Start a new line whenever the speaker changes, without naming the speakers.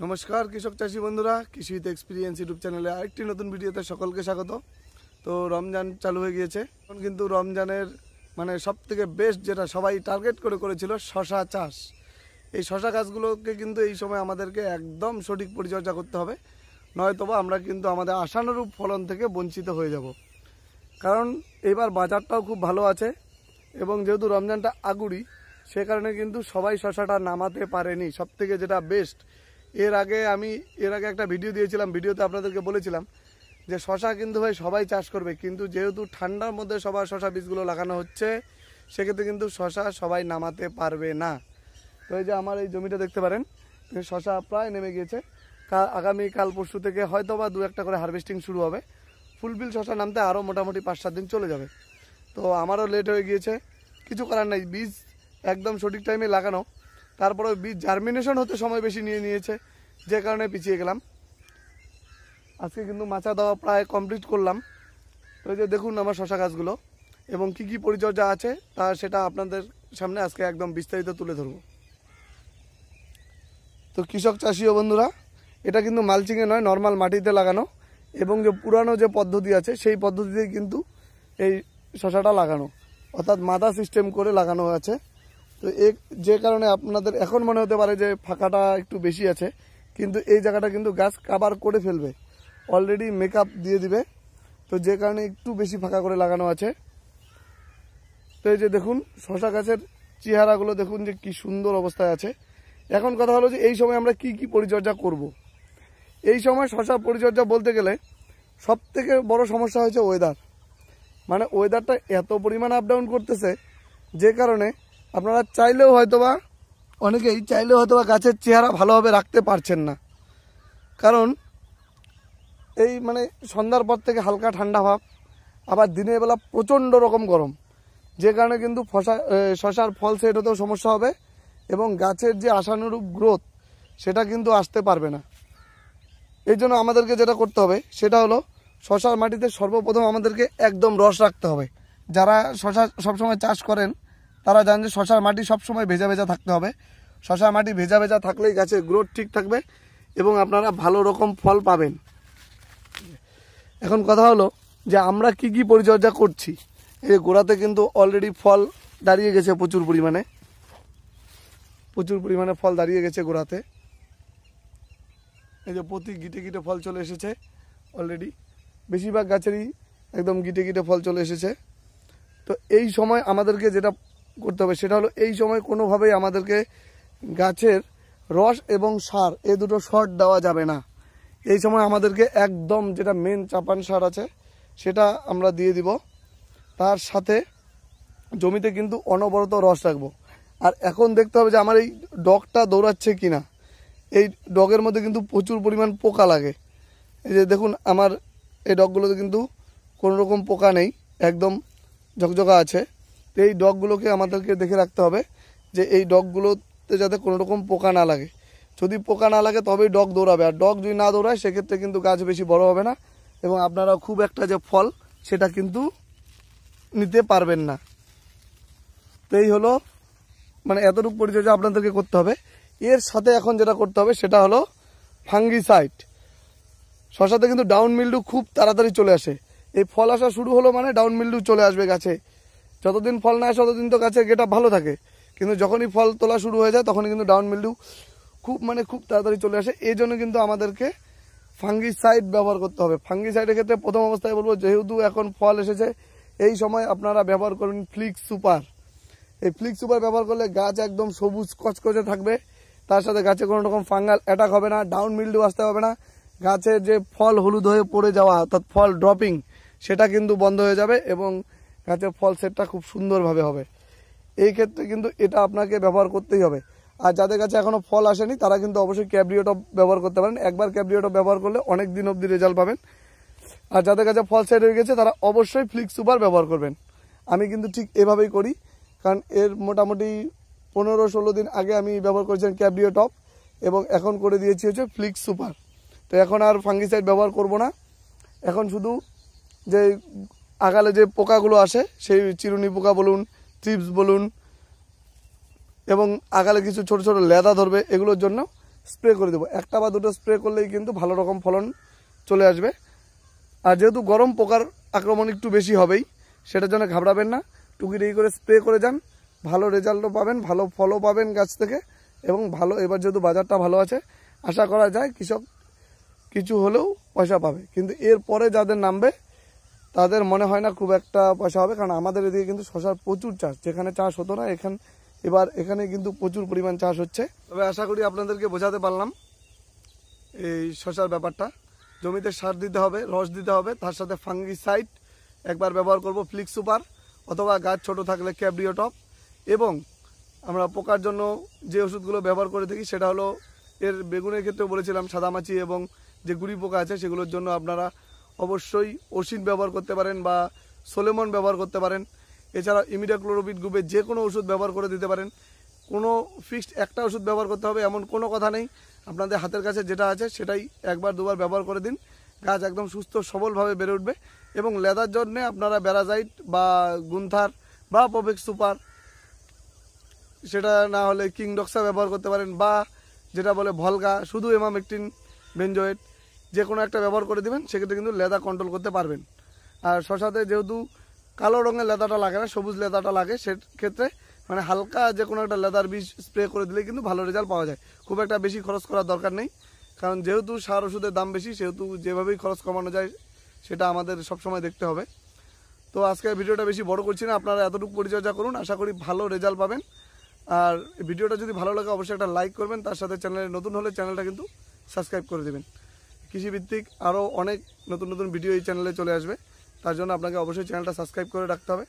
নমস্কার কৃষক চাষী বন্ধুরা, কৃষিতে এক্সপিরিয়েন্স ইউটিউব চ্যানেলে আরেকটি নতুন ভিডিওতে সকলকে স্বাগত। তো রমজান চালু হয়ে গিয়েছে। এখন কিন্তু রমজানের সবথেকে বেস্ট যেটা সবাই টার্গেট করেছিল শশা চাষ। এই শশা গাছগুলোকে কিন্তু এই সময় আমাদেরকে একদম সঠিক পরিচর্যা করতে হবে, নয়তোবা আমরা কিন্তু আমাদের আশানুরূপ ফলন থেকে বঞ্চিত হয়ে যাব। কারণ এবার বাজারটাও খুব ভালো আছে এবং যেহেতু রমজানটা আগুরি, সে কারণে কিন্তু সবাই শশাটা নামাতে পারেনি। সবথেকে যেটা বেস্ট, এর আগে একটা ভিডিও দিয়েছিলাম, ভিডিওতে আপনাদেরকে বলেছিলাম যে শশা কিন্তু ভাই সবাই চাষ করবে, কিন্তু যেহেতু ঠান্ডার মধ্যে সবার শশা বীজগুলো লাগানো হচ্ছে, সেক্ষেত্রে কিন্তু শশা সবাই নামাতে পারবে না। তো এই যে আমার এই জমিটা দেখতে পারেন, শশা প্রায় নেমে গিয়েছে। আগামীকাল পরশু থেকে হয়তো বা 2-1টা করে হারভেস্টিং শুরু হবে। ফুলফিল শশা নামতে আরও মোটামুটি 5-7 দিন চলে যাবে। তো আমারও লেট হয়ে গিয়েছে, কিছু করার নাই। বীজ একদম সঠিক টাইমে লাগানো, তারপরে বীজ জার্মিনেশন হতে সময় বেশি নিয়েছে, যে কারণে পিছিয়ে গেলাম। আজকে কিন্তু মাচা দেওয়া প্রায় কমপ্লিট করলাম। তো এই যে দেখুন আমার শশা গাছগুলো এবং কি কি পরিচর্যা আছে সেটা আপনাদের সামনে আজকে একদম বিস্তারিত তুলে ধরব। তো কৃষক চাষী ও বন্ধুরা, এটা কিন্তু মালচিংয়ে নয়, নর্মাল মাটিতে লাগানো এবং যে পুরানো যে পদ্ধতি আছে সেই পদ্ধতিতেই কিন্তু এই শশাটা লাগানো, অর্থাৎ মাদা সিস্টেম করে লাগানো আছে। তো যে কারণে আপনাদের এখন মনে হতে পারে যে ফাঁকাটা একটু বেশি আছে, কিন্তু এই জায়গাটা কিন্তু গাছ কাভার করে ফেলবে, অলরেডি মেকআপ দিয়ে দিবে। তো যে কারণে একটু বেশি ফাঁকা করে লাগানো আছে। তো এই যে দেখুন শশা গাছের চেহারাগুলো দেখুন যে কি সুন্দর অবস্থায় আছে। এখন কথা হলো যে এই সময় আমরা কি কি পরিচর্যা করব। এই সময় শশা পরিচর্যা বলতে গেলে সবথেকে বড় সমস্যা হয়েছে ওয়েদার। ওয়েদারটা এত পরিমাণ আপ ডাউন করতেছে, যে কারণে আপনারা অনেকেই চাইলেও হয়তোবা গাছের চেহারা ভালোভাবে রাখতে পারছেন না। কারণ এই সন্ধ্যার পর থেকে হালকা ঠান্ডা ভাব, আবার দিনের বেলা প্রচণ্ড রকম গরম, যে কারণে কিন্তু শশার ফল সেট হতেও সমস্যা হবে এবং গাছের যে আশানুরূপ গ্রোথ সেটা কিন্তু আসতে পারবে না। এই জন্য আমাদেরকে যেটা করতে হবে সেটা হলো শশার মাটিতে সর্বপ্রথম আমাদেরকে একদম রস রাখতে হবে। যারা শশা সবসময় চাষ করেন তারা জানেন যে শশার মাটি সবসময় ভেজা ভেজা থাকতে হবে। শশার মাটি ভেজা ভেজা থাকলেই গাছের গ্রোথ ঠিক থাকবে এবং আপনারা ভালো রকম ফল পাবেন। এখন কথা হলো যে আমরা কি কি পরিচর্যা করছি। এই গোড়াতে কিন্তু অলরেডি ফল দাঁড়িয়ে গেছে, প্রচুর পরিমাণে ফল দাঁড়িয়ে গেছে গোড়াতে। এই যে প্রতি গিটে গিটে ফল চলে এসেছে অলরেডি, বেশিরভাগ গাছেরই একদম গিটে গিটে ফল চলে এসেছে। তো এই সময় আমাদেরকে যেটা করতে হবে সেটা হলো এই সময় কোনোভাবেই আমাদেরকে গাছের রস এবং সার এই দুটো শর্ট দেওয়া যাবে না। এই সময় আমাদেরকে একদম যেটা মেন চাপান সার আছে সেটা আমরা দিয়ে দিব। তার সাথে জমিতে কিন্তু অনবরত রস রাখবো। আর এখন দেখতে হবে যে আমার এই ডগটা দৌড়াচ্ছে কিনা। এই ডগের মধ্যে কিন্তু প্রচুর পরিমাণ পোকা লাগে। এই যে দেখুন আমার এই ডগগুলোতে কিন্তু কোনো রকম পোকা নেই, একদম ঝকঝকা আছে। তো এই ডগগুলোকে আমাদেরকে দেখে রাখতে হবে যে এই ডগগুলোতে যাতে কোনো রকম পোকা না লাগে। যদি পোকা না লাগে তবেই ডগ দৌড়াবে, আর ডগ যদি না দৌড়ায় সেক্ষেত্রে কিন্তু গাছ বেশি বড় হবে না এবং আপনারা খুব একটা যে ফল সেটা কিন্তু নিতে পারবেন না। তো এই হলো এতটুকু পরিচর্যা আপনাদেরকে করতে হবে। এর সাথে এখন যেটা করতে হবে সেটা হলো ফাঙ্গিসাইড। শশাতে কিন্তু ডাউন মিল্ডু খুব তাড়াতাড়ি চলে আসে। এই ফল আসা শুরু হলো ডাউন মিল্ডু চলে আসবে গাছে। যতদিন ফল না আসে ততদিন তো গাছের গেটা ভালো থাকে, কিন্তু যখনই ফল তোলা শুরু হয়ে যায় তখনই কিন্তু ডাউন মিল্ডু খুব তাড়াতাড়ি চলে আসে। এই জন্য কিন্তু আমাদেরকে ফাঙ্গিসাইড ব্যবহার করতে হবে। ফাঙ্গিসাইডের ক্ষেত্রে প্রথম অবস্থায় বলবো, যেহেতু এখন ফল এসেছে এই সময় আপনারা ব্যবহার করুন ফ্লিক্স সুপার। এই ফ্লিক্স সুপার ব্যবহার করলে গাছ একদম সবুজ কচকচে থাকবে, তার সাথে গাছে কোনো রকম ফাঙ্গাল অ্যাটাক হবে না, ডাউন মিল্ডু আসতে হবে না, গাছের যে ফল হলুদ হয়ে পড়ে যাওয়া অর্থাৎ ফল ড্রপিং সেটা কিন্তু বন্ধ হয়ে যাবে এবং গাছের ফল সেটটা খুব সুন্দরভাবে হবে। এই ক্ষেত্রে কিন্তু এটা আপনাকে ব্যবহার করতেই হবে। আর যাদের কাছে এখনও ফল আসেনি তারা কিন্তু অবশ্যই ক্যাব্রিওটপ ব্যবহার করতে পারেন। একবার ক্যাব্রিওটপ ব্যবহার করলে অনেক দিন অবধি রেজাল্ট পাবেন। আর যাদের কাছে ফল সেট হয়ে গেছে তারা অবশ্যই ফ্লিক্স সুপার ব্যবহার করবেন। আমি কিন্তু ঠিক এভাবেই করি, কারণ এর মোটামুটি 15-16 দিন আগে আমি ব্যবহার করেছিলাম ক্যাব্রিওটপ এবং এখন করে দিয়েছি হচ্ছে ফ্লিক্স সুপার। তো এখন আর ফাঙ্গিসাইড ব্যবহার করব না। এখন শুধু যে আগালে যে পোকাগুলো আসে, সেই চিরুনি পোকা বলুন, ট্রিপস বলুন, এবং আগালে কিছু ছোট ছোট লেদা ধরবে, এগুলোর জন্য স্প্রে করে দেবো। একটা বা দুটো স্প্রে করলেই কিন্তু ভালো রকম ফলন চলে আসবে। আর যেহেতু গরম পোকার আক্রমণ একটু বেশি হবেই, সেটার জন্য ঘাবড়াবেন না, টুকিটাকি করে স্প্রে করে যান, ভালো রেজাল্টও পাবেন, ভালো ফলও পাবেন গাছ থেকে। এবং ভালো, এবার যেহেতু বাজারটা ভালো আছে, আশা করা যায় কৃষক কিছু হলেও পয়সা পাবে। কিন্তু এর পরে যাদের নামবে তাদের মনে হয় না খুব একটা পয়সা হবে, কারণ আমাদের এদিকে কিন্তু শশার প্রচুর চাষ, যেখানে চাষ হতো না এবার এখানে কিন্তু প্রচুর পরিমাণ চাষ হচ্ছে। তবে আশা করি আপনাদেরকে বোঝাতে পারলাম এই শশার ব্যাপারটা। জমিতে সার দিতে হবে, রস দিতে হবে, তার সাথে ফাঙ্গিসাইড একবার ব্যবহার করব, ফ্লিক্স সুপার, অথবা গাছ ছোট থাকলে ক্যাব্রিও টপ। এবং আমরা পোকার জন্য যে ওষুধগুলো ব্যবহার করে থাকি সেটা হলো, এর বেগুনের ক্ষেত্রে বলেছিলাম সাদামাছি এবং যে গুড়ি পোকা আছে সেগুলোর জন্য আপনারা অবশ্যই ওসিন ব্যবহার করতে পারেন বা সোলেমন ব্যবহার করতে পারেন। এছাড়া ইমিডাক্লোরোপিড গ্রুপের যে কোনো ওষুধ ব্যবহার করে দিতে পারেন। কোনো ফিক্সড একটা ওষুধ ব্যবহার করতে হবে এমন কোনো কথা নেই, আপনাদের হাতের কাছে যেটা আছে সেটাই একবার দুবার ব্যবহার করে দিন, গাছ একদম সুস্থ সবলভাবে বেড়ে উঠবে। এবং লেদার জন্যে আপনারা ব্যারাজাইট বা গুন্থার বা পপেক্স সুপার, সেটা না হলে কিংডক্সা ব্যবহার করতে পারেন, বা যেটা বলে ভলগা, শুধু এমামেকটিন বেনজয়েট, যে কোনো একটা ব্যবহার করে দেবেন, সেক্ষেত্রে কিন্তু লেদা কন্ট্রোল করতে পারবেন। আর শশাতে যেহেতু কালো রঙের লেদাটা লাগে না, সবুজ লেদাটা লাগে, সেক্ষেত্রে মানে হালকা যে কোনো একটা লেদার বীজ স্প্রে করে দিলে কিন্তু ভালো রেজাল্ট পাওয়া যায়। খুব একটা বেশি খরচ করার দরকার নেই, কারণ যেহেতু সার ওষুধের দাম বেশি, সেহেতু যেভাবেই খরচ কমানো যায় সেটা আমাদের সবসময় দেখতে হবে। তো আজকের ভিডিওটা বেশি বড় করছি না, আপনারা এতটুকু পরিচর্যা করুন, আশা করি ভালো রেজাল্ট পাবেন। আর ভিডিওটা যদি ভালো লাগে অবশ্যই একটা লাইক করবেন, তার সাথে চ্যানেলে নতুন হলে চ্যানেলটা কিন্তু সাবস্ক্রাইব করে দেবেন। কৃষিভিত্তিক আরও অনেক নতুন নতুন ভিডিও এই চ্যানেলে চলে আসবে, তার জন্য আপনাকে অবশ্যই চ্যানেলটা সাবস্ক্রাইব করে রাখতে হবে।